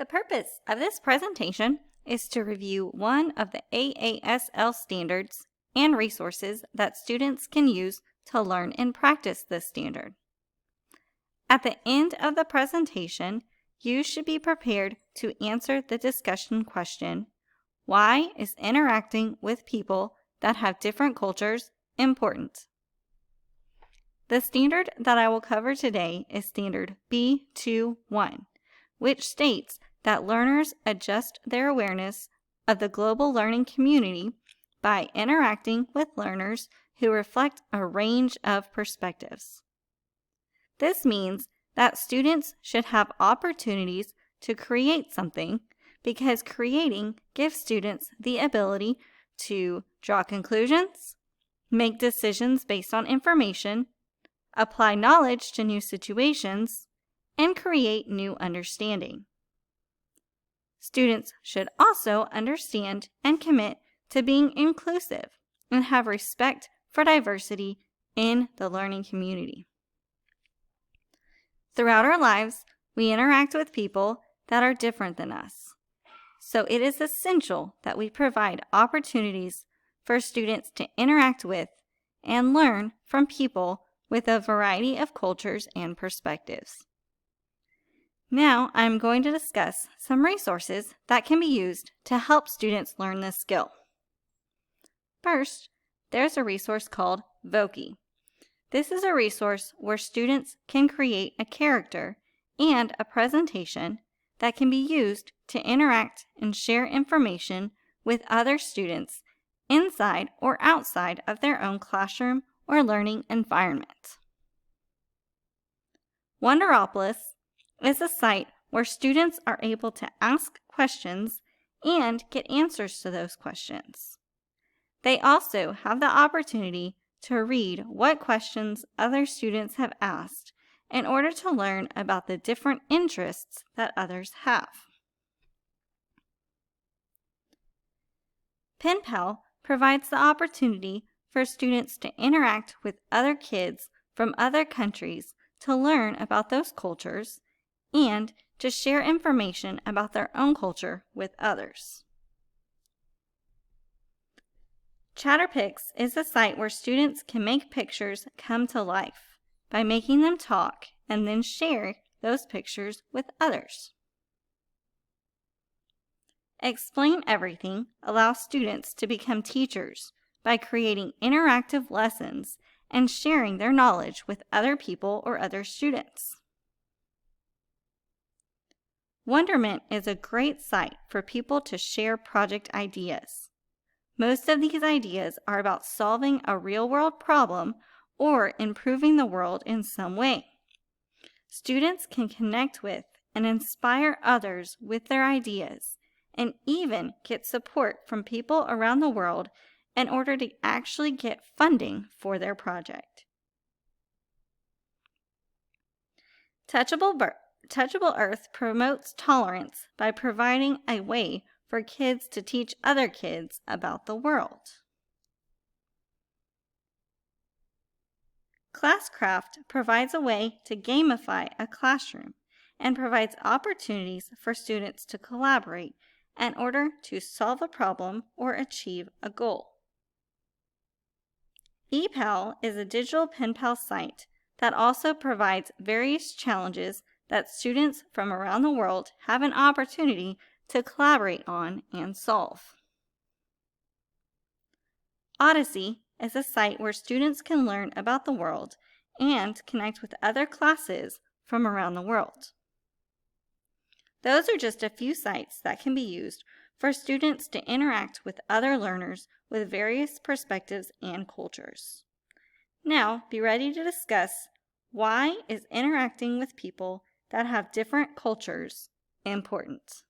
The purpose of this presentation is to review one of the AASL standards and resources that students can use to learn and practice this standard. At the end of the presentation, you should be prepared to answer the discussion question, why is interacting with people that have different cultures important? The standard that I will cover today is Standard B21, which states that learners adjust their awareness of the global learning community by interacting with learners who reflect a range of perspectives. This means that students should have opportunities to create something because creating gives students the ability to draw conclusions, make decisions based on information, apply knowledge to new situations, and create new understanding. Students should also understand and commit to being inclusive and have respect for diversity in the learning community. Throughout our lives, we interact with people that are different than us. So it is essential that we provide opportunities for students to interact with and learn from people with a variety of cultures and perspectives. Now I'm going to discuss some resources that can be used to help students learn this skill. First, there's a resource called Voki. This is a resource where students can create a character and a presentation that can be used to interact and share information with other students inside or outside of their own classroom or learning environment. Wonderopolis is a site where students are able to ask questions and get answers to those questions. They also have the opportunity to read what questions other students have asked in order to learn about the different interests that others have. PenPal provides the opportunity for students to interact with other kids from other countries to learn about those cultures and to share information about their own culture with others. Chatterpix is a site where students can make pictures come to life by making them talk and then share those pictures with others. Explain Everything allows students to become teachers by creating interactive lessons and sharing their knowledge with other people or other students. Wonderment is a great site for people to share project ideas. Most of these ideas are about solving a real-world problem or improving the world in some way. Students can connect with and inspire others with their ideas and even get support from people around the world in order to actually get funding for their project. Touchable Earth promotes tolerance by providing a way for kids to teach other kids about the world. Classcraft provides a way to gamify a classroom and provides opportunities for students to collaborate in order to solve a problem or achieve a goal. ePal is a digital pen pal site that also provides various challenges that students from around the world have an opportunity to collaborate on and solve. Odyssey is a site where students can learn about the world and connect with other classes from around the world. Those are just a few sites that can be used for students to interact with other learners with various perspectives and cultures. Now, be ready to discuss why is interacting with people that have different cultures important.